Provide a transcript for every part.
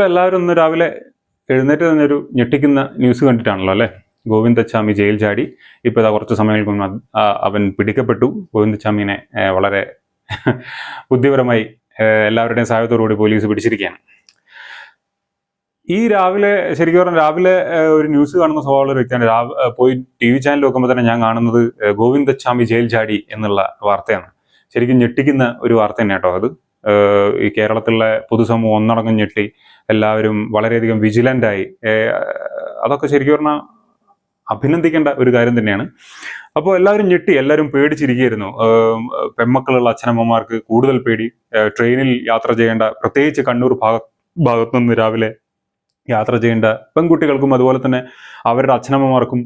അപ്പോൾ എല്ലാവരും ഒന്ന് രാവിലെ എഴുന്നേറ്റ് തന്നെ ഒരു ഞെട്ടിക്കുന്ന ന്യൂസ് കണ്ടിട്ടാണല്ലോ അല്ലേ? ഗോവിന്ദച്ചാമി ജയിൽ ചാടി. ഇപ്പോൾ ഇതാ കുറച്ച് സമയങ്ങൾക്ക് മുമ്പ് അവൻ പിടിക്കപ്പെട്ടു. ഗോവിന്ദച്ചാമിനെ വളരെ ബുദ്ധിപരമായി എല്ലാവരുടെയും സഹായത്തോടുകൂടി പോലീസ് പിടിച്ചിരിക്കുകയാണ്. ഈ രാവിലെ ശരിക്കും പറഞ്ഞാൽ രാവിലെ ഒരു ന്യൂസ് കാണുന്ന സ്വഭാവമുള്ള ഒരു വ്യക്തിയാണ്. പോയി TV ചാനൽ നോക്കുമ്പോൾ തന്നെ ഞാൻ കാണുന്നത് ഗോവിന്ദച്ചാമി ജയിൽ ചാടി എന്നുള്ള വാർത്തയാണ്. ശരിക്കും ഞെട്ടിക്കുന്ന ഒരു വാർത്ത തന്നെ കേട്ടോ അത്. ഈ കേരളത്തിലെ പൊതുസമൂഹം ഒന്നടങ്കം ഞെട്ടി, എല്ലാവരും വളരെയധികം വിജിലൻ്റായി. അതൊക്കെ ശരിക്കും പറഞ്ഞാൽ അഭിനന്ദിക്കേണ്ട ഒരു കാര്യം തന്നെയാണ്. അപ്പോൾ എല്ലാവരും ഞെട്ടി, എല്ലാവരും പേടിച്ചിരിക്കുകയായിരുന്നു. പെൺമക്കളുള്ള അച്ഛനമ്മമാർക്ക് കൂടുതൽ പേടി. ട്രെയിനിൽ യാത്ര ചെയ്യേണ്ട, പ്രത്യേകിച്ച് കണ്ണൂർ ഭാഗത്തുനിന്ന് രാവിലെ യാത്ര ചെയ്യേണ്ട പെൺകുട്ടികൾക്കും അതുപോലെ തന്നെ അവരുടെ അച്ഛനമ്മമാർക്കും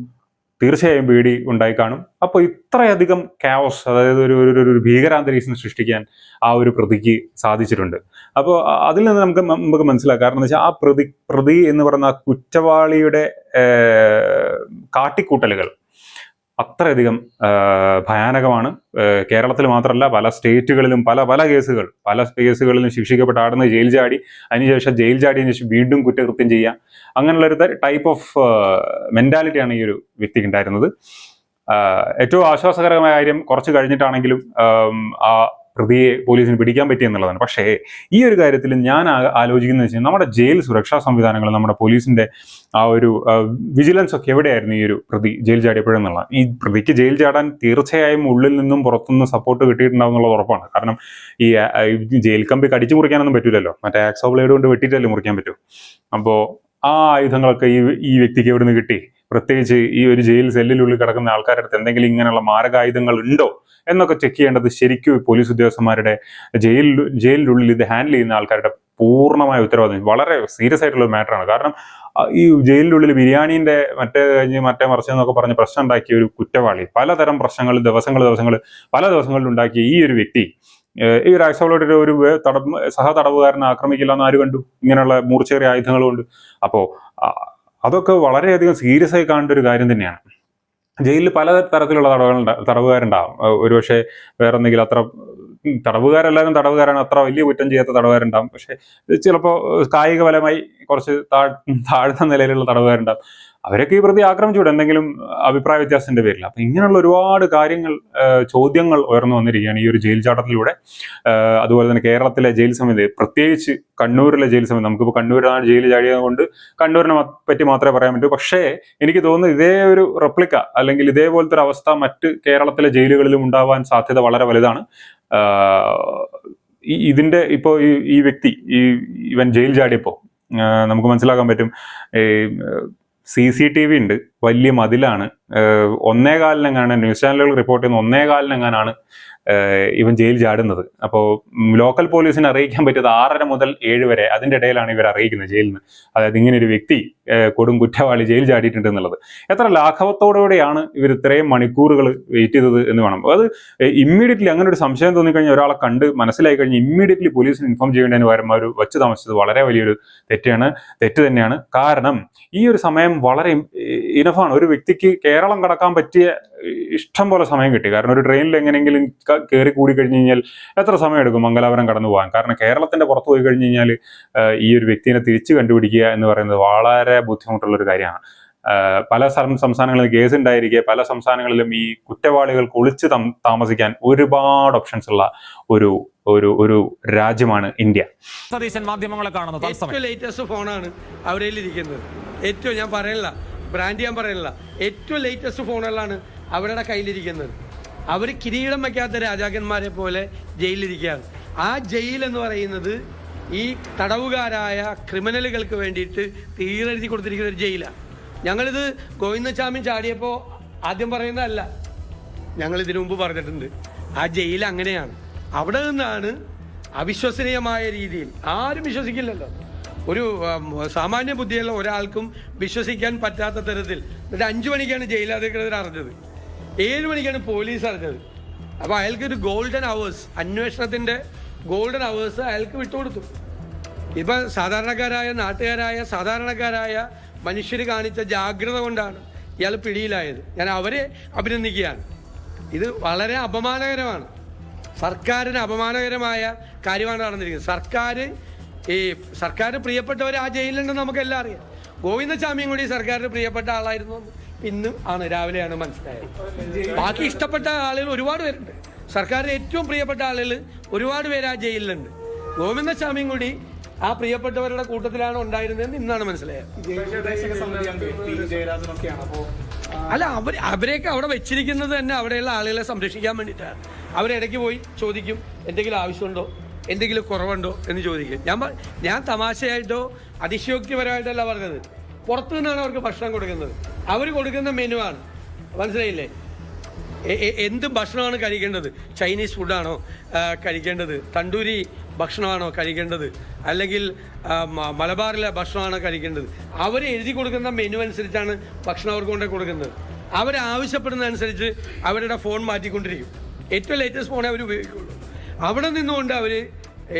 തീർച്ചയായും പേടി ഉണ്ടായി കാണും. അപ്പോൾ ഇത്രയധികം കാവോസ്, അതായത് ഒരു ഭീകരാന്തരീക്ഷം സൃഷ്ടിക്കാൻ ആ ഒരു പ്രതിക്ക് സാധിച്ചിട്ടുണ്ട്. അപ്പോൾ അതിൽ നിന്ന് നമുക്ക് മനസ്സിലാക്കാം. കാരണം എന്ന് വെച്ചാൽ ആ പ്രതി എന്ന് പറയുന്ന കുറ്റവാളിയുടെ കാട്ടിക്കൂട്ടലുകൾ അത്രയധികം ഭയാനകമാണ്. കേരളത്തിൽ മാത്രമല്ല, പല സ്റ്റേറ്റുകളിലും പല കേസുകളിലും ശിക്ഷിക്കപ്പെട്ട ആടുന്ന ജയിൽ ചാടി, അതിനുശേഷം ജയിൽ ചാടിയതിനു ശേഷം വീണ്ടും കുറ്റകൃത്യം ചെയ്യാം. അങ്ങനെയുള്ളൊരു ടൈപ്പ് ഓഫ് മെന്റാലിറ്റിയാണ് ഈ ഒരു വ്യക്തിക്ക് ഉണ്ടായിരുന്നത്. ഏറ്റവും ആശ്വാസകരമായ കാര്യം കുറച്ച് കഴിഞ്ഞിട്ടാണെങ്കിലും ആ പ്രതിയെ പോലീസിന് പിടിക്കാൻ പറ്റിയെന്നുള്ളതാണ്. പക്ഷേ ഈ ഒരു കാര്യത്തിൽ ഞാൻ ആലോചിക്കുന്നത് വെച്ചാൽ നമ്മുടെ ജയിൽ സുരക്ഷാ സംവിധാനങ്ങൾ, നമ്മുടെ പോലീസിന്റെ ആ ഒരു വിജിലൻസ് ഒക്കെ എവിടെയായിരുന്നു ഈ ഒരു പ്രതി ജയിൽ ചാടിയപ്പോഴെന്നുള്ള. ഈ പ്രതിക്ക് ജയിൽ ചാടാൻ തീർച്ചയായും ഉള്ളിൽ നിന്നും പുറത്തുനിന്നും സപ്പോർട്ട് കിട്ടിയിട്ടുണ്ടാവും എന്നുള്ളത് ഉറപ്പാണ്. കാരണം ഈ ജയിൽ കമ്പി കടിച്ചു മുറിക്കാനൊന്നും പറ്റില്ലല്ലോ, മറ്റേ ആക്സോ ബ്ലേഡ് കൊണ്ട് വെട്ടിയിട്ടല്ലേ മുറിക്കാൻ പറ്റൂ. അപ്പോൾ ആ ആയുധങ്ങളൊക്കെ ഈ വ്യക്തിക്ക് എവിടെ നിന്ന് കിട്ടി? പ്രത്യേകിച്ച് ഈ ഒരു ജയിൽ സെല്ലിനുള്ളിൽ കിടക്കുന്ന ആൾക്കാരുടെ അടുത്ത് എന്തെങ്കിലും ഇങ്ങനെയുള്ള മാരകായുധങ്ങൾ ഉണ്ടോ എന്നൊക്കെ ചെക്ക് ചെയ്യേണ്ടത് ശരിക്കും പോലീസ് ഉദ്യോഗസ്ഥന്മാരുടെ, ജയിലിനുള്ളിൽ ഇത് ഹാൻഡിൽ ചെയ്യുന്ന ആൾക്കാരുടെ പൂർണ്ണമായ ഉത്തരവാദിത്വം. വളരെ സീരിയസ് ആയിട്ടുള്ള മാറ്ററാണ്. കാരണം ഈ ജയിലിനുള്ളിൽ ബിരിയാണീന്റെ മറ്റേ മറിച്ചെന്നൊക്കെ പറഞ്ഞ് പ്രശ്നം ഉണ്ടാക്കിയ ഒരു കുറ്റവാളി, പലതരം പ്രശ്നങ്ങൾ പല ദിവസങ്ങളിൽ ഉണ്ടാക്കിയ ഈ ഒരു വ്യക്തി ഈ ഒരു ആക്സോബ്ലേഡ് ഒരു സഹതടവുകാരനെ ആക്രമിക്കില്ല എന്ന് ആര് കണ്ടു? ഇങ്ങനെയുള്ള മൂർച്ചേറിയ ആയുധങ്ങൾ കൊണ്ട്. അപ്പോൾ അതൊക്കെ വളരെയധികം സീരിയസ് ആയി കാണേണ്ട ഒരു കാര്യം തന്നെയാണ്. ജയിലിൽ പല തരത്തിലുള്ള തടവുകാരുണ്ടാവും. ഒരുപക്ഷെ വേറെ എന്തെങ്കിലും അത്ര തടവുകാരെല്ലാവരും തടവുകാരാണ്, അത്ര വലിയ കുറ്റം ചെയ്യാത്ത തടവുകാരുണ്ടാവും. പക്ഷെ ചിലപ്പോൾ കായികപരമായി കുറച്ച് താഴ്ന്ന നിലയിലുള്ള തടവുകാരുണ്ടാവും. അവരൊക്കെ ഈ പ്രതി ആക്രമിച്ചുകൂടെ എന്തെങ്കിലും അഭിപ്രായ വ്യത്യാസത്തിന്റെ പേരിൽ. അപ്പൊ ഇങ്ങനെയുള്ള ഒരുപാട് കാര്യങ്ങൾ, ചോദ്യങ്ങൾ ഉയർന്നു വന്നിരിക്കുകയാണ് ഈ ഒരു ജയിൽ ചാട്ടത്തിലൂടെ. അതുപോലെ തന്നെ കേരളത്തിലെ ജയിൽ സമിതി, പ്രത്യേകിച്ച് കണ്ണൂരിലെ ജയിൽ സമിതി, നമുക്കിപ്പോൾ കണ്ണൂരിലാണ് ജയിൽ ചാടിയത് കൊണ്ട് കണ്ണൂരിനെ പറ്റി മാത്രമേ പറയാൻ പറ്റൂ. പക്ഷേ എനിക്ക് തോന്നുന്നു ഇതേ ഒരു റെപ്ലിക്ക അല്ലെങ്കിൽ ഇതേപോലത്തെ ഒരു അവസ്ഥ മറ്റ് കേരളത്തിലെ ജയിലുകളിലും ഉണ്ടാവാൻ സാധ്യത വളരെ വലുതാണ്. ഇതിന്റെ ഇപ്പോൾ ഈ വ്യക്തി ഇവൻ ജയിൽ ചാടിയപ്പോൾ നമുക്ക് മനസ്സിലാക്കാൻ പറ്റും. CCTV ഉണ്ട്, വലിയ മതിലാണ്. 1:15 ന്യൂസ് ചാനലുകൾ റിപ്പോർട്ട് ചെയ്യുന്ന 1:15 ഇവൻ ജയിൽ ചാടുന്നത്. അപ്പോൾ ലോക്കൽ പോലീസിനെ അറിയിക്കാൻ പറ്റിയത് 6:30 മുതൽ 7 വരെ, അതിൻ്റെ ഇടയിലാണ് ഇവർ അറിയിക്കുന്നത് ജയിലിൽ നിന്ന്. അതായത് ഇങ്ങനെ ഒരു വ്യക്തി, കൊടും കുറ്റവാളി ജയിൽ ചാടിയിട്ടുണ്ട് എന്നുള്ളത്. എത്ര ലാഘവത്തോടുകൂടെയാണ് ഇവർ ഇത്രയും മണിക്കൂറുകൾ വെയിറ്റ് ചെയ്തത് എന്ന് വേണം. അത് ഇമ്മീഡിയറ്റ്ലി അങ്ങനെ ഒരു സംശയം തോന്നിക്കഴിഞ്ഞാൽ, ഒരാളെ കണ്ട് മനസ്സിലായി കഴിഞ്ഞാൽ ഇമ്മീഡിയറ്റ്ലി പോലീസിന് ഇൻഫോം ചെയ്യേണ്ടതിന് പകരം അവർ വെച്ച് താമസിച്ചത് വളരെ വലിയൊരു തെറ്റ് തന്നെയാണ്. കാരണം ഈ ഒരു സമയം വളരെ ഇനഫാണ്. ഒരു വ്യക്തിക്ക് കേരളം കടക്കാൻ പറ്റിയ ഇഷ്ടം പോലെ സമയം കിട്ടി. കാരണം ഒരു ട്രെയിനിൽ എങ്ങനെയെങ്കിലും കയറി കൂടി കഴിഞ്ഞ് കഴിഞ്ഞാൽ എത്ര സമയം എടുക്കും മംഗലാപുരം കടന്നു പോകാൻ? കാരണം കേരളത്തിന്റെ പുറത്ത് പോയി കഴിഞ്ഞ് കഴിഞ്ഞാൽ ഈ ഒരു വ്യക്തിനെ തിരിച്ചു കണ്ടുപിടിക്കുക എന്ന് പറയുന്നത് വളരെ ബുദ്ധിമുട്ടുള്ള ഒരു കാര്യമാണ്. പല സംസ്ഥാനങ്ങളിലും കേസ് ഉണ്ടായിരിക്കെ പല സംസ്ഥാനങ്ങളിലും ഈ കുറ്റവാളികൾക്ക് ഒളിച്ച് താമസിക്കാൻ ഒരുപാട് ഓപ്ഷൻസ് ഉള്ള ഒരു രാജ്യമാണ് ഇന്ത്യ. മാധ്യമങ്ങളെ കാണുന്നത് ഏറ്റവും ലേറ്റസ്റ്റ് ഫോണാണ് അവരിൽ ഇരിക്കുന്നത്. ഏറ്റവും ഞാൻ പറയണില്ല, ബ്രാൻഡ് ഞാൻ പറയണില്ല, ഏറ്റവും ലേറ്റസ്റ്റ് ഫോണുകളാണ് അവരുടെ കയ്യിലിരിക്കുന്നത്. അവർ കിരീടം വയ്ക്കാത്ത രാജാക്കന്മാരെ പോലെ ജയിലിലിരിക്കുകയാണ്. ആ ജയിൽ എന്ന് പറയുന്നത് ഈ തടവുകാരായ ക്രിമിനലുകൾക്ക് വേണ്ടിയിട്ട് തീരെഴുതി കൊടുത്തിരിക്കുന്ന ഒരു ജയിലാണ്. ഞങ്ങളിത് ഗോവിന്ദച്ചാമി ചാടിയപ്പോൾ ആദ്യം പറയുന്നതല്ല, ഞങ്ങൾ ഇതിനു മുമ്പ് പറഞ്ഞിട്ടുണ്ട്. ആ ജയിൽ അങ്ങനെയാണ്. അവിടെ നിന്നാണ് അവിശ്വസനീയമായ രീതിയിൽ, ആരും വിശ്വസിക്കില്ലല്ലോ, ഒരു സാമാന്യ ബുദ്ധിയുള്ള ഒരാൾക്കും വിശ്വസിക്കാൻ പറ്റാത്ത തരത്തിൽ. എന്നിട്ട് 5 മണിക്കാണ് ജയിലധികൃതർ അറിഞ്ഞത്, 7 മണിക്കാണ് പോലീസ് അറിഞ്ഞത്. അപ്പോൾ അയാൾക്ക് ഒരു ഗോൾഡൻ അവേഴ്സ്, അന്വേഷണത്തിൻ്റെ ഗോൾഡൻ അവേഴ്സ് അയാൾക്ക് വിട്ടുകൊടുത്തു. ഇപ്പം സാധാരണക്കാരായ മനുഷ്യർ കാണിച്ച ജാഗ്രത കൊണ്ടാണ് ഇയാൾ പിടിയിലായത്. ഞാൻ അവരെ അഭിനന്ദിക്കുകയാണ്. ഇത് വളരെ അപമാനകരമാണ്, സർക്കാരിന് അപമാനകരമായ കാര്യമാണ് നടന്നിരിക്കുന്നത്. സർക്കാർ ഈ സർക്കാർ പ്രിയപ്പെട്ടവർ ആ ജയിലിലുണ്ടെന്ന് നമുക്കെല്ലാം അറിയാം. ഗോവിന്ദസ്വാമിയും കൂടി സർക്കാരിന് പ്രിയപ്പെട്ട ആളായിരുന്നു ഇന്ന് ആണ് രാവിലെയാണ് മനസ്സിലായത്. ബാക്കി ഇഷ്ടപ്പെട്ട ആളുകൾ ഒരുപാട് പേരുണ്ട്. സർക്കാരിന് ഏറ്റവും പ്രിയപ്പെട്ട ആളുകൾ ഒരുപാട് പേര് ആ ജയിലിലുണ്ട്. ഗോവിന്ദസ്വാമിയും കൂടി ആ പ്രിയപ്പെട്ടവരുടെ കൂട്ടത്തിലാണ് ഉണ്ടായിരുന്നതെന്ന് ഇന്നാണ് മനസ്സിലായത്. അല്ല, അവരെയൊക്കെ അവിടെ വെച്ചിരിക്കുന്നത് തന്നെ അവിടെയുള്ള ആളുകളെ സംരക്ഷിക്കാൻ വേണ്ടിയിട്ടാണ്. അവരിടയ്ക്ക് പോയി ചോദിക്കും, എന്തെങ്കിലും ആവശ്യമുണ്ടോ, എന്തെങ്കിലും കുറവുണ്ടോ എന്ന് ചോദിക്കും. ഞാൻ തമാശയായിട്ടോ അതിശയോക്തിപരമായിട്ടല്ല പറഞ്ഞത്. പുറത്തു നിന്നാണ് അവർക്ക് ഭക്ഷണം കൊടുക്കുന്നത്. അവർ കൊടുക്കുന്ന മെനു ആണ്, മനസ്സിലായില്ലേ? എന്ത് ഭക്ഷണമാണ് കഴിക്കേണ്ടത്? ചൈനീസ് ഫുഡാണോ കഴിക്കേണ്ടത്? തണ്ടൂരി ഭക്ഷണമാണോ കഴിക്കേണ്ടത്? അല്ലെങ്കിൽ മലബാറിലെ ഭക്ഷണമാണോ കഴിക്കേണ്ടത്? അവർ എഴുതി കൊടുക്കുന്ന മെനു അനുസരിച്ചാണ് ഭക്ഷണം അവർക്ക് കൊണ്ടേ കൊടുക്കുന്നത്. അവരാവശ്യപ്പെടുന്നതനുസരിച്ച് അവരുടെ ഫോൺ മാറ്റിക്കൊണ്ടിരിക്കും. ഏറ്റവും ലേറ്റസ്റ്റ് ഫോണേ അവർ ഉപയോഗിക്കുള്ളൂ. അവിടെ നിന്നുകൊണ്ട് അവർ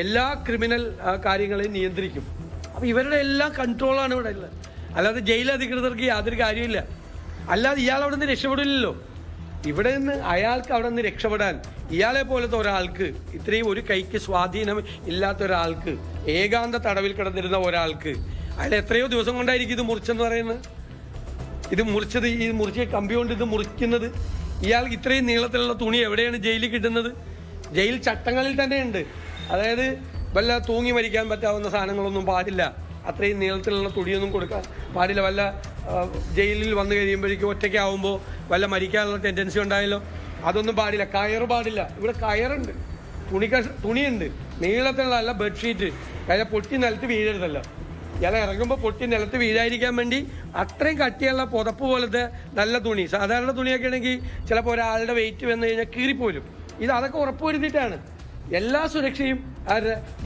എല്ലാ ക്രിമിനൽ കാര്യങ്ങളെയും നിയന്ത്രിക്കും. അപ്പോൾ ഇവരുടെ എല്ലാ കൺട്രോളാണ് ഇവിടെ ഉള്ളത്. അല്ലാതെ ജയിൽ അധികൃതർക്ക് യാതൊരു കാര്യമില്ല. അല്ലാതെ ഇയാൾ അവിടെ നിന്ന് രക്ഷപ്പെടില്ലല്ലോ. ഇവിടെ നിന്ന് അയാൾക്ക് അവിടെ നിന്ന് രക്ഷപ്പെടാൻ ഇയാളെ പോലത്തെ ഒരാൾക്ക്, ഇത്രയും ഒരു കൈക്ക് സ്വാധീനം ഇല്ലാത്ത ഒരാൾക്ക്, ഏകാന്ത തടവിൽ കിടന്നിരുന്ന ഒരാൾക്ക്, അയാൾ എത്രയോ ദിവസം കൊണ്ടായിരിക്കും ഇത് മുറിച്ചെന്ന് പറയുന്നത്. ഇത് മുറിച്ചത്, ഈ മുറിച്ച കമ്പി കൊണ്ട് ഇത് മുറിക്കുന്നത്. ഇയാൾക്ക് ഇത്രയും നീളത്തിലുള്ള തുണി എവിടെയാണ് ജയിലിൽ കിട്ടുന്നത്? ജയിൽ ചട്ടങ്ങളിൽ തന്നെയുണ്ട്. അതായത് വല്ല തൂങ്ങി മരിക്കാൻ പറ്റാവുന്ന സാധനങ്ങളൊന്നും പാടില്ല. അത്രയും നീളത്തിലുള്ള തുണിയൊന്നും കൊടുക്കാൻ പാടില്ല. വല്ല ജയിലിൽ വന്നു കഴിയുമ്പോഴേക്കും ഒറ്റയ്ക്കാവുമ്പോൾ വല്ല മരിക്കാനുള്ള ടെൻഡൻസി ഉണ്ടായല്ലോ, അതൊന്നും പാടില്ല. കയറ് പാടില്ല. ഇവിടെ കയറുണ്ട്, തുണിയുണ്ട്, നീളത്തിലുള്ള അല്ല ബെഡ്ഷീറ്റ്. അതായത് പൊട്ടി നിലത്ത് വീഴരുതല്ലോ. ഇയാൾ ഇറങ്ങുമ്പോൾ പൊട്ടി നിലത്ത് വീഴാതിരിക്കാൻ വേണ്ടി അത്രയും കട്ടിയുള്ള പുതപ്പ് പോലത്തെ നല്ല തുണി. സാധാരണ തുണിയൊക്കെ ആണെങ്കിൽ ചിലപ്പോൾ ഒരാളുടെ വെയിറ്റ് വന്നു കഴിഞ്ഞാൽ കീറിപ്പോലും. അതൊക്കെ ഉറപ്പുവരുത്തിയിട്ടാണ് എല്ലാ സുരക്ഷയും,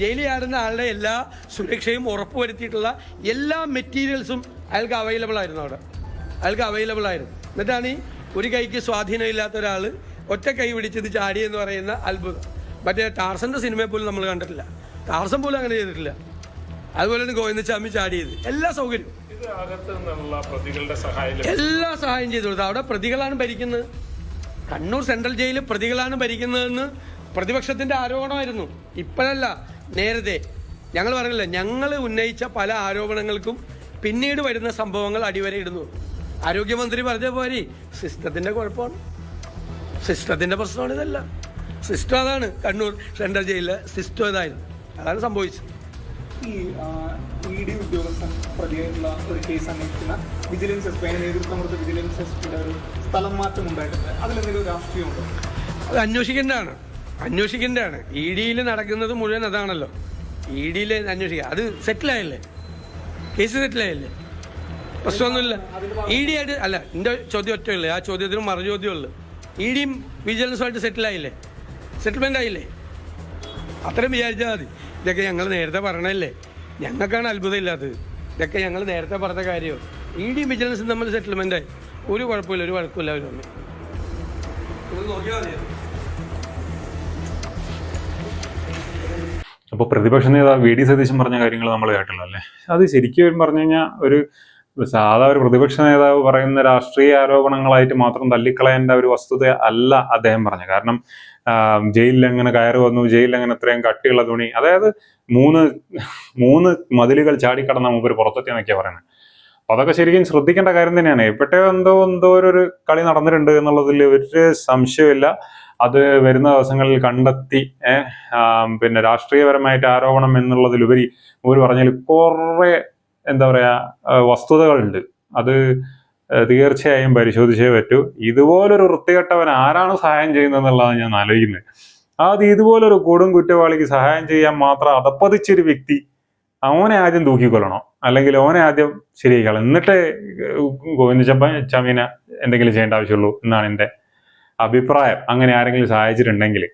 ജയിലിൽ ആടുന്ന ആളുടെ എല്ലാ സുരക്ഷയും ഉറപ്പുവരുത്തിയിട്ടുള്ള എല്ലാ മെറ്റീരിയൽസും അയാൾക്ക് അവൈലബിൾ ആയിരുന്നു. അയാൾക്ക് അവൈലബിൾ ആയിരുന്നു. എന്നിട്ടാണ് ഈ ഒരു കൈക്ക് സ്വാധീനമില്ലാത്ത ഒരാൾ ഒറ്റ കൈ പിടിച്ചത് ചാടി എന്ന് പറയുന്ന അത്ഭുതം. മറ്റേ ടാർസന്റെ സിനിമയെ പോലും നമ്മൾ കണ്ടിട്ടില്ല. ടാർസൻ പോലും അങ്ങനെ ചെയ്തിട്ടില്ല. അതുപോലെ തന്നെ ഗോവിന്ദസ്വാമി ചാടിയത് എല്ലാ സൗകര്യവും, എല്ലാ സഹായം ചെയ്തു കൊടുത്തു. അവിടെ പ്രതികളാണ് ഭരിക്കുന്നത്. കണ്ണൂർ സെൻട്രൽ ജയിലിൽ പ്രതികളാണ് ഭരിക്കുന്നതെന്ന് പ്രതിപക്ഷത്തിന്റെ ആരോപണമായിരുന്നു. ഇപ്പോഴല്ല, നേരത്തെ ഞങ്ങൾ പറഞ്ഞില്ല. ഞങ്ങൾ ഉന്നയിച്ച പല ആരോപണങ്ങൾക്കും പിന്നീട് വരുന്ന സംഭവങ്ങൾ അടിവരയിടുന്നു. ആരോഗ്യമന്ത്രി പറഞ്ഞ പോലെ സിസ്റ്റത്തിന്റെ കുഴപ്പമാണ്, സിസ്റ്റത്തിന്റെ പ്രശ്നമാണ്. ഇതല്ല സിസ്റ്റം, അതാണ് കണ്ണൂർ സെൻട്രൽ ജയിലിലെ സിസ്റ്റം ഇതായിരുന്നു. അതാണ് സംഭവിച്ചത്. ഈ ED ഉദ്യോഗസ്ഥൻ പ്രതിയായിട്ടുള്ള ഒരു കേസ് അന്വേഷിക്കുന്ന വിജിലൻസ് എസ് പി, നേതൃത്വം കൊടുത്ത വിജിലൻസ് എസ് പിയുടെ ഒരു സ്ഥലം മാറ്റം ഉണ്ടായിട്ടുണ്ട്. അതിലെന്തെങ്കിലും രാഷ്ട്രീയമുണ്ടോ? അത് അന്വേഷിക്കേണ്ടതാണ്. ED-യിൽ നടക്കുന്നത് മുഴുവൻ അതാണല്ലോ. ED-യിൽ അന്വേഷിക്കുക, അത് സെറ്റിലായല്ലേ, കേസ് സെറ്റിലായല്ലേ, പ്രശ്നമൊന്നുമില്ല. ED ആയിട്ട് അല്ല. എൻ്റെ ചോദ്യം ഒറ്റയുള്ളൂ, ആ ചോദ്യത്തിന് മറുചോദ്യമുള്ളൂ. ED-യും വിജിലൻസുമായിട്ട് സെറ്റിലായില്ലേ, സെറ്റിൽമെൻ്റ് ആയില്ലേ? അത്രയും വിചാരിച്ചാൽ മതി. ഇതൊക്കെ ഞങ്ങൾ നേരത്തെ പറഞ്ഞല്ലേ, ഞങ്ങൾക്കാണ് അത്ഭുതം ഇല്ലാത്തത്. ഇതൊക്കെ ഞങ്ങൾ നേരത്തെ പറഞ്ഞ കാര്യമോ. ED-യും വിജിലൻസും തമ്മിൽ സെറ്റിൽമെൻ്റായി, ഒരു കുഴപ്പമില്ല, ഒരു വഴക്കമില്ല. അവർ തമ്മിൽ നോക്കിയാൽ മതി. അപ്പോൾ പ്രതിപക്ഷ നേതാവ് VD സതീശൻ പറഞ്ഞ കാര്യങ്ങൾ നമ്മൾ കേട്ടല്ലോ അല്ലേ. അത് ശരിക്കും പറഞ്ഞു കഴിഞ്ഞാൽ ഒരു സാധാ ഒരു പ്രതിപക്ഷ നേതാവ് പറയുന്ന രാഷ്ട്രീയ ആരോപണങ്ങളായിട്ട് മാത്രം തള്ളിക്കളയേണ്ട ഒരു വസ്തുത അല്ല അദ്ദേഹം പറഞ്ഞു. കാരണം ജയിലിൽ എങ്ങനെ കയറി വന്നു, ജയിലിൽ എങ്ങനെ ഇത്രയും കട്ടിയുള്ള തുണി, അതായത് മൂന്ന് മതിലുകൾ ചാടിക്കടന്ന മൂപ്പര് പുറത്തെത്തിയെന്നൊക്കെയാണ് പറയുന്നത്. അപ്പൊ അതൊക്കെ ശരിക്കും ശ്രദ്ധിക്കേണ്ട കാര്യം തന്നെയാണ്. എപ്പോഴോ എന്തോ ഒരു കളി നടന്നിട്ടുണ്ട് എന്നുള്ളതിൽ ഒരു സംശയമില്ല. അത് വരുന്ന ദിവസങ്ങളിൽ കണ്ടെത്തി പിന്നെ രാഷ്ട്രീയപരമായിട്ട് ആരോപണം എന്നുള്ളതിലുപരി ഒരു പറഞ്ഞാൽ കുറെ എന്താ പറയാ വസ്തുതകളുണ്ട്. അത് തീർച്ചയായും പരിശോധിച്ചേ പറ്റൂ. ഇതുപോലൊരു വൃത്തികെട്ടവൻ ആരാണ് സഹായം ചെയ്യുന്നതെന്നുള്ളതാണ് ഞാൻ ആലോചിക്കുന്നത്. അത് ഇതുപോലൊരു കൊടും കുറ്റവാളിക്ക് സഹായം ചെയ്യാൻ മാത്രം അതപ്പതിച്ചൊരു വ്യക്തി, അവനെ ആദ്യം തൂക്കിക്കൊല്ലണം, അല്ലെങ്കിൽ അവനെ ആദ്യം ശരിയാക്കണം, എന്നിട്ട് ഗോവിന്ദസ്വാമിനെ എന്തെങ്കിലും ചെയ്യേണ്ട ആവശ്യമുള്ളൂ എന്നാണ് എൻ്റെ അഭിപ്രായം. അങ്ങനെ ആരെങ്കിലും സഹായിച്ചിട്ടുണ്ടെങ്കിൽ.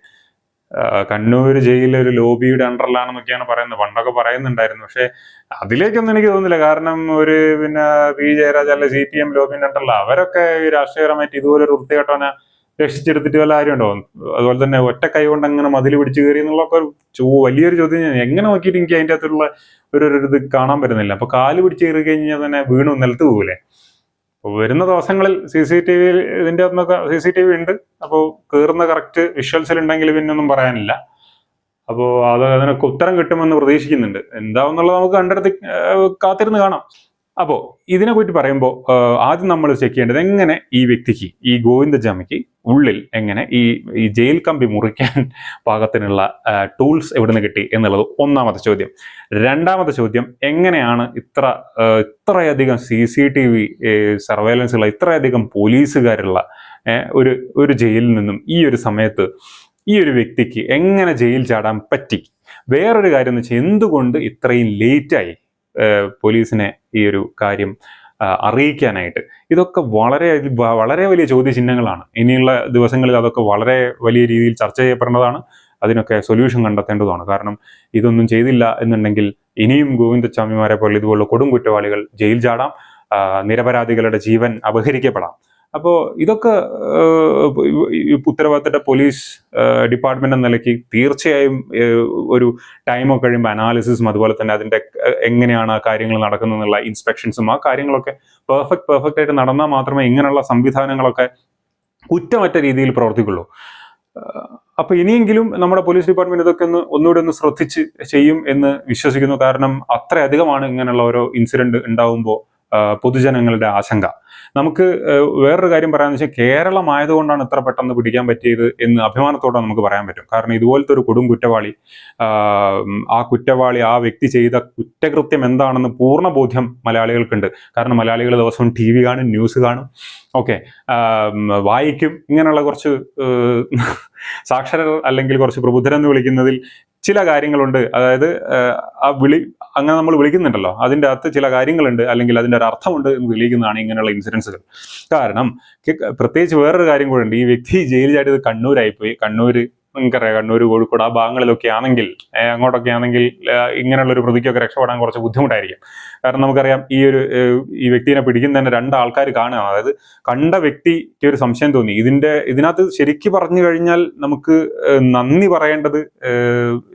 കണ്ണൂർ ജയിലിൽ ഒരു ലോബിയുടെ അണ്ടറിലാണെന്നൊക്കെയാണ് പറയുന്നത്, പണ്ടൊക്കെ പറയുന്നുണ്ടായിരുന്നു. പക്ഷെ അതിലേക്കൊന്നും എനിക്ക് തോന്നുന്നില്ല. കാരണം ഒരു പിന്നെ പി ജയരാജ് അല്ലെ CPM ലോബിയുടെ അണ്ടറില്ല. അവരൊക്കെ രാഷ്ട്രീയപരമായിട്ട് ഇതുപോലൊരു വൃത്തികെട്ടവനെ രക്ഷിച്ചെടുത്തിട്ട് വല്ല കാര്യമുണ്ടോ? അതുപോലെ തന്നെ ഒറ്റ കൈ കൊണ്ട് അങ്ങനെ മതിൽ പിടിച്ചു കയറി എന്നുള്ളതൊക്കെ വലിയൊരു ചോദ്യം. എങ്ങനെ നോക്കിയിട്ട് എനിക്ക് അതിൻ്റെ അകത്തുള്ള ഒരു ഇത് കാണാൻ പറ്റുന്നില്ല. അപ്പൊ കാല് പിടിച്ച് കയറി കഴിഞ്ഞാൽ തന്നെ വീണു നിലത്ത് പോകൂലേ. വരുന്ന ദിവസങ്ങളിൽ CCTV ഇതിൻ്റെ അകത്തുനിന്നൊക്കെ CCTV ഉണ്ട്. അപ്പോൾ കയറുന്ന കറക്റ്റ് വിഷ്വൽസിൽ ഉണ്ടെങ്കിൽ പിന്നെ ഒന്നും പറയാനില്ല. അപ്പോൾ അതിനൊക്കെ ഉത്തരം കിട്ടുമെന്ന് പ്രതീക്ഷിക്കുന്നുണ്ട്. എന്താണെന്നുള്ളത് നമുക്ക് കണ്ടെടുത്ത് കാത്തിരുന്ന് കാണാം. അപ്പോൾ ഇതിനെക്കുറിച്ച് പറയുമ്പോൾ ആദ്യം നമ്മൾ ചെക്ക് ചെയ്യേണ്ടത് എങ്ങനെ ഈ വ്യക്തിക്ക്, ഈ ഗോവിന്ദചാമിക്ക് ഉള്ളിൽ എങ്ങനെ ഈ ജയിൽ കമ്പി മുറിക്കാൻ പാകത്തിനുള്ള ടൂൾസ് എവിടെ നിന്ന് കിട്ടി എന്നുള്ളത് ഒന്നാമത്തെ ചോദ്യം. രണ്ടാമത്തെ ചോദ്യം, എങ്ങനെയാണ് ഇത്രയധികം CCTV സർവൈലൻസ് ഉള്ള, ഇത്രയധികം പോലീസുകാരുള്ള ഒരു ജയിലിൽ നിന്നും ഈ ഒരു സമയത്ത് ഈ ഒരു വ്യക്തിക്ക് എങ്ങനെ ജയിൽ ചാടാൻ പറ്റി? വേറൊരു കാര്യം എന്ന് വെച്ചാൽ, എന്തുകൊണ്ട് ഇത്രയും ലേറ്റായി പോലീസിനെ ഈ ഒരു കാര്യം അറിയിക്കാനായിട്ട്? ഇതൊക്കെ വളരെ വലിയ ചോദ്യചിഹ്നങ്ങളാണ്. ഇനിയുള്ള ദിവസങ്ങളിൽ അതൊക്കെ വളരെ വലിയ രീതിയിൽ ചർച്ച ചെയ്യപ്പെടേണ്ടതാണ്. അതിനൊക്കെ സൊല്യൂഷൻ കണ്ടെത്തേണ്ടതാണ്. കാരണം ഇതൊന്നും ചെയ്തില്ല എന്നുണ്ടെങ്കിൽ ഇനിയും ഗോവിന്ദചാമിമാരെ പോലെ ഇതുപോലുള്ള കൊടും കുറ്റവാളികൾ ജയിൽ ചാടാം, നിരപരാധികളുടെ ജീവൻ അപഹരിക്കപ്പെടാം. അപ്പോൾ ഇതൊക്കെ ഉത്തരവാദിത്തപ്പെട്ട പോലീസ് ഡിപ്പാർട്ട്മെന്റ് എന്ന നിലയ്ക്ക് തീർച്ചയായും ഒരു ടൈമൊക്കെ കഴിയുമ്പോൾ അനാലിസിസും അതുപോലെ തന്നെ അതിൻ്റെ എങ്ങനെയാണ് ആ കാര്യങ്ങൾ നടക്കുന്നതെന്നുള്ള ഇൻസ്പെക്ഷൻസും ആ കാര്യങ്ങളൊക്കെ പെർഫെക്റ്റ് ആയിട്ട് നടന്നാൽ മാത്രമേ ഇങ്ങനെയുള്ള സംവിധാനങ്ങളൊക്കെ കുറ്റമറ്റ രീതിയിൽ പ്രവർത്തിക്കുള്ളൂ. അപ്പൊ ഇനിയെങ്കിലും നമ്മുടെ പോലീസ് ഡിപ്പാർട്ട്മെന്റ് ഇതൊക്കെ ഒന്നുകൂടെ ഒന്ന് ശ്രദ്ധിച്ച് ചെയ്യും എന്ന് വിശ്വസിക്കുന്നു. കാരണം അത്രയധികമാണ് ഇങ്ങനെയുള്ള ഓരോ ഇൻസിഡന്റ് ഉണ്ടാവുമ്പോൾ പൊതുജനങ്ങളുടെ ആശങ്ക. നമുക്ക് വേറൊരു കാര്യം പറയാന്ന് വെച്ചാൽ, കേരളമായതുകൊണ്ടാണ് ഇത്ര പെട്ടെന്ന് പിടിക്കാൻ പറ്റിയത് എന്ന് അഭിമാനത്തോടെ നമുക്ക് പറയാൻ പറ്റും. കാരണം ഇതുപോലത്തെ ഒരു കൊടും കുറ്റവാളി, ആ വ്യക്തി ചെയ്ത കുറ്റകൃത്യം എന്താണെന്ന് പൂർണ്ണ ബോധ്യം മലയാളികൾക്കുണ്ട്. കാരണം മലയാളികൾ ദിവസവും TV കാണും, ന്യൂസ് കാണും, ഓക്കെ, വായിക്കും. ഇങ്ങനെയുള്ള കുറച്ച് സാക്ഷരർ അല്ലെങ്കിൽ കുറച്ച് പ്രബുദ്ധരെന്ന് വിളിക്കുന്നതിൽ ചില കാര്യങ്ങളുണ്ട്. അതായത് അങ്ങനെ നമ്മൾ വിളിക്കുന്നുണ്ടല്ലോ, അതിൻ്റെ അകത്ത് ചില കാര്യങ്ങളുണ്ട്, അല്ലെങ്കിൽ അതിൻ്റെ ഒരു അർത്ഥമുണ്ട് എന്ന് തെളിയിക്കുന്നതാണ് ഇങ്ങനെയുള്ള ഇൻസിഡൻസുകൾ. കാരണം പ്രത്യേകിച്ച് വേറൊരു കാര്യം കൂടെ ഉണ്ട്. ഈ വ്യക്തി ജയിൽ ചാടിയത് കണ്ണൂരായിപ്പോയി. നിങ്ങൾക്കറിയാം, കണ്ണൂർ, കോഴിക്കോട് ആ ഭാഗങ്ങളിലൊക്കെ ആണെങ്കിൽ, അങ്ങോട്ടൊക്കെ ആണെങ്കിൽ ഇങ്ങനെയുള്ളൊരു പ്രതിക്കൊക്കെ രക്ഷപ്പെടാൻ കുറച്ച് ബുദ്ധിമുട്ടായിരിക്കും. കാരണം നമുക്കറിയാം, ഈ വ്യക്തിനെ പിടിക്കുന്ന തന്നെ 2 ആൾക്കാർ കാണുക. അതായത് കണ്ട വ്യക്തിക്ക് ഒരു സംശയം തോന്നി. ഇതിനകത്ത് ശരിക്കും പറഞ്ഞു കഴിഞ്ഞാൽ നമുക്ക് നന്ദി പറയേണ്ടത്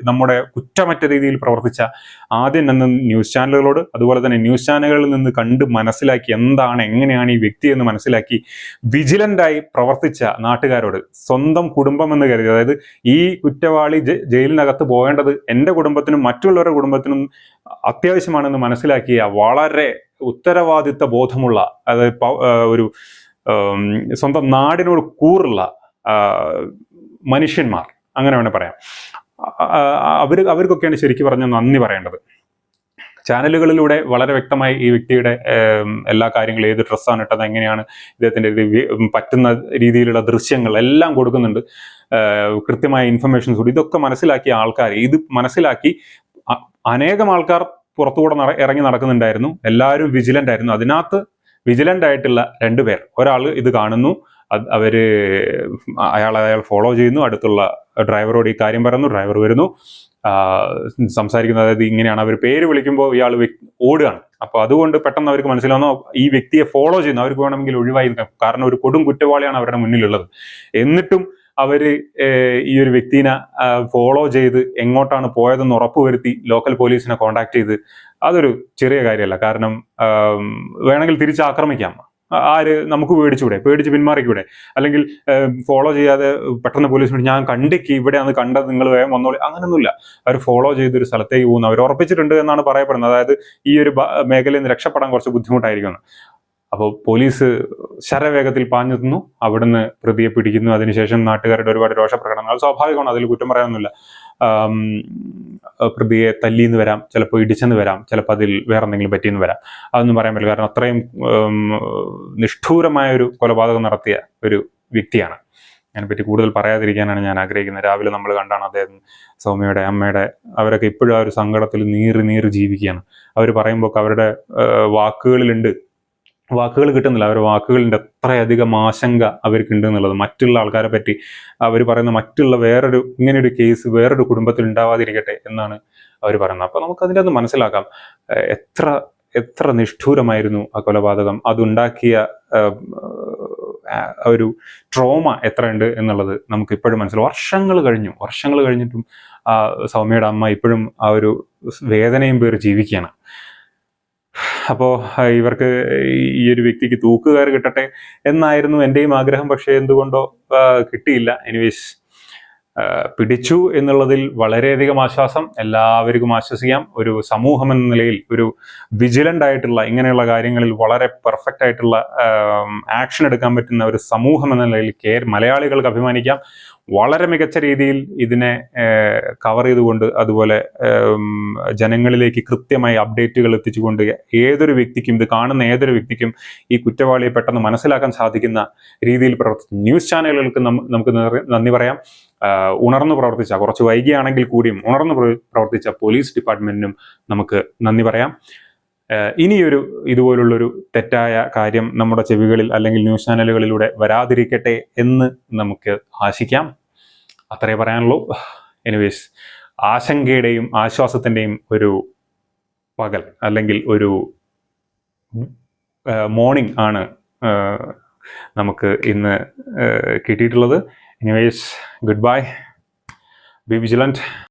നമ്മുടെ കുറ്റമറ്റ രീതിയിൽ പ്രവർത്തിച്ച ആദ്യം തന്നെ ന്യൂസ് ചാനലുകളോട്, അതുപോലെ തന്നെ ന്യൂസ് ചാനലുകളിൽ നിന്ന് കണ്ട് മനസ്സിലാക്കി എങ്ങനെയാണ് ഈ വ്യക്തി എന്ന് മനസ്സിലാക്കി വിജിലന്റായി പ്രവർത്തിച്ച നാട്ടുകാരോട്, സ്വന്തം കുടുംബം എന്ന് കരുതി, അതായത് ഈ കുറ്റവാളി ജയിലിനകത്ത് പോകേണ്ടത് എൻ്റെ കുടുംബത്തിനും മറ്റുള്ളവരുടെ കുടുംബത്തിനും അത്യാവശ്യമാണെന്ന് മനസ്സിലാക്കിയ വളരെ ഉത്തരവാദിത്ത ബോധമുള്ള, അതായത് ഒരു സ്വന്തം നാടിനോട് കൂറുള്ള മനുഷ്യന്മാർ, അങ്ങനെ വേണേൽ പറയാം, അവർക്കൊക്കെയാണ് ശരിക്കും പറഞ്ഞ നന്ദി പറയേണ്ടത്. ചാനലുകളിലൂടെ വളരെ വ്യക്തമായി ഈ വ്യക്തിയുടെ എല്ലാ കാര്യങ്ങളും, ഏത് ഡ്രസ്സാണ് ഇട്ടത്, എങ്ങനെയാണ് ഇദ്ദേഹത്തിൻ്റെ പറ്റുന്ന രീതിയിലുള്ള ദൃശ്യങ്ങൾ എല്ലാം കൊടുക്കുന്നുണ്ട്, കൃത്യമായ ഇൻഫർമേഷൻസ് കൂടി. ഇതൊക്കെ മനസ്സിലാക്കിയ ആൾക്കാർ, ഇത് മനസ്സിലാക്കി അനേകം ആൾക്കാർ പുറത്തുകൂടെ ഇറങ്ങി നടക്കുന്നുണ്ടായിരുന്നു. എല്ലാവരും വിജിലന്റ് ആയിരുന്നു. അതിനകത്ത് വിജിലന്റ് ആയിട്ടുള്ള 2 പേർ, ഒരാൾ ഇത് കാണുന്നു, അയാൾ ഫോളോ ചെയ്യുന്നു, അടുത്തുള്ള ഡ്രൈവറോട് ഈ കാര്യം പറയുന്നു, ഡ്രൈവർ വരുന്നു, സംസാരിക്കുന്നത്. അതായത് ഇങ്ങനെയാണ്, അവർ പേര് വിളിക്കുമ്പോൾ ഇയാൾ ഓടുകയാണ്. അപ്പൊ അതുകൊണ്ട് പെട്ടെന്ന് അവർക്ക് മനസ്സിലാവുന്നു ഈ വ്യക്തിയെ ഫോളോ ചെയ്യുന്നു. അവർക്ക് വേണമെങ്കിൽ ഒഴിവായി നിൽക്കാം, കാരണം ഒരു കൊടും കുറ്റവാളിയാണ് അവരുടെ മുന്നിലുള്ളത്. എന്നിട്ടും അവര് ഈ ഒരു വ്യക്തിനെ ഫോളോ ചെയ്ത് എങ്ങോട്ടാണ് പോയതെന്ന് ഉറപ്പുവരുത്തി ലോക്കൽ പോലീസിനെ കോണ്ടാക്ട് ചെയ്ത്, അതൊരു ചെറിയ കാര്യമല്ല. കാരണം വേണമെങ്കിൽ തിരിച്ചാക്രമിക്കാം. നമുക്ക് പേടിച്ച് പിന്മാറിക്കൂടെ? അല്ലെങ്കിൽ ഫോളോ ചെയ്യാതെ പെട്ടെന്ന് പോലീസിനോട് ഞാൻ കണ്ടിക്ക് ഇവിടെയാണ് കണ്ടത്, നിങ്ങൾ വേഗം വന്നോളി, അങ്ങനൊന്നുമില്ല. അവർ ഫോളോ ചെയ്തൊരു സ്ഥലത്തേക്ക് പോകുന്നു. അവർ ഉറപ്പിച്ചിട്ടുണ്ട് എന്നാണ് പറയപ്പെടുന്നത്. അതായത് ഈ ഒരു മേഖലയിൽ നിന്ന് രക്ഷപ്പെടാൻ കുറച്ച് ബുദ്ധിമുട്ടായിരിക്കും. അപ്പോൾ പോലീസ് ശരവേഗത്തിൽ പാഞ്ഞെത്തുന്നു, അവിടുന്ന് പ്രതിയെ പിടിക്കുന്നു. അതിനുശേഷം നാട്ടുകാരുടെ ഒരുപാട് രോഷപ്രകടനങ്ങൾ സ്വാഭാവികമാണ്, അതിൽ കുറ്റം പറയാനൊന്നുമില്ല. പ്രതിയെ തല്ലിന്ന് വരാം, ചിലപ്പോൾ ഇടിച്ചെന്ന് വരാം, ചിലപ്പോൾ അതിൽ വേറെ എന്തെങ്കിലും പറ്റിയെന്ന് വരാം. അതൊന്നും പറയാൻ പറ്റില്ല. കാരണം അത്രയും നിഷ്ഠൂരമായ ഒരു കൊലപാതകം നടത്തിയ ഒരു വ്യക്തിയാണ്. അതിനെപ്പറ്റി കൂടുതൽ പറയാതിരിക്കാനാണ് ഞാൻ ആഗ്രഹിക്കുന്നത്. രാവിലെ നമ്മൾ കണ്ടാണ് അദ്ദേഹം, സൗമ്യയുടെ അമ്മയുടെ, അവരൊക്കെ ഇപ്പോഴും ആ ഒരു സങ്കടത്തിൽ നീറി ജീവിക്കുകയാണ്. അവർ പറയുമ്പോൾ അവരുടെ വാക്കുകൾ കിട്ടുന്നില്ല. അവരുടെ വാക്കുകളിൻ്റെ അത്രയധികം ആശങ്ക അവർക്കുണ്ട് എന്നുള്ളത്. മറ്റുള്ള ആൾക്കാരെ പറ്റി അവർ പറയുന്ന മറ്റുള്ള ഇങ്ങനെയൊരു കേസ് വേറൊരു കുടുംബത്തിൽ ഉണ്ടാവാതിരിക്കട്ടെ എന്നാണ് അവർ പറയുന്നത്. അപ്പോൾ നമുക്കതിൻ്റെ അത് മനസ്സിലാക്കാം എത്ര നിഷ്ഠൂരമായിരുന്നു ആ കൊലപാതകം. അതുണ്ടാക്കിയ ഒരു ട്രോമ എത്രയുണ്ട് എന്നുള്ളത് നമുക്ക് ഇപ്പോഴും മനസ്സിലാവും. വർഷങ്ങൾ കഴിഞ്ഞിട്ടും സൗമ്യയുടെ അമ്മ ഇപ്പോഴും ആ ഒരു വേദനയും പേര് ജീവിക്കുകയാണ്. അപ്പോൾ ഇവർക്ക് ഈ ഒരു വ്യക്തിക്ക് തൂക്കുകാർ കിട്ടട്ടെ എന്നായിരുന്നു എൻ്റെയും ആഗ്രഹം. പക്ഷേ എന്തുകൊണ്ടോ കിട്ടിയില്ല. എനിവേസ് പിടിച്ചു എന്നുള്ളതിൽ വളരെയധികം ആശ്വാസം. എല്ലാവർക്കും ആശ്വസിക്കാം. ഒരു സമൂഹം എന്ന നിലയിൽ ഒരു വിജിലൻ്റ് ആയിട്ടുള്ള ഇങ്ങനെയുള്ള കാര്യങ്ങളിൽ വളരെ പെർഫെക്റ്റ് ആയിട്ടുള്ള ആക്ഷൻ എടുക്കാൻ പറ്റുന്ന ഒരു സമൂഹം എന്ന നിലയിൽ മലയാളികൾക്ക് അഭിമാനിക്കാം. വളരെ മികച്ച രീതിയിൽ ഇതിനെ കവർ ചെയ്തുകൊണ്ട് അതുപോലെ ജനങ്ങളിലേക്ക് കൃത്യമായി അപ്ഡേറ്റുകൾ എത്തിച്ചുകൊണ്ട് ഏതൊരു വ്യക്തിക്കും, ഇത് കാണുന്ന ഏതൊരു വ്യക്തിക്കും ഈ കുറ്റവാളിയെ പെട്ടെന്ന് മനസ്സിലാക്കാൻ സാധിക്കുന്ന രീതിയിൽ പ്രവർത്തിച്ച ന്യൂസ് ചാനലുകൾക്ക് നമുക്ക് നന്ദി പറയാം. ഉണർന്നു പ്രവർത്തിച്ച, കുറച്ച് വൈകിയാണെങ്കിൽ കൂടിയും ഉണർന്നു പ്രവർത്തിച്ച പോലീസ് ഡിപ്പാർട്ട്മെന്റിനും നമുക്ക് നന്ദി പറയാം. ഇനിയൊരു ഇതുപോലുള്ളൊരു തെറ്റായ കാര്യം നമ്മുടെ ചെവികളിൽ അല്ലെങ്കിൽ ന്യൂസ് ചാനലുകളിലൂടെ വരാതിരിക്കട്ടെ എന്ന് നമുക്ക് ആശിക്കാം. അത്രേ പറയാനുള്ളൂ. എനിവേസ്, ആശങ്കയുടെയും ആശ്വാസത്തിൻ്റെയും ഒരു പകൽ അല്ലെങ്കിൽ ഒരു മോർണിംഗ് ആണ് നമുക്ക് ഇന്ന് കിട്ടിയിട്ടുള്ളത്. Anyways, good bye, B vigilant.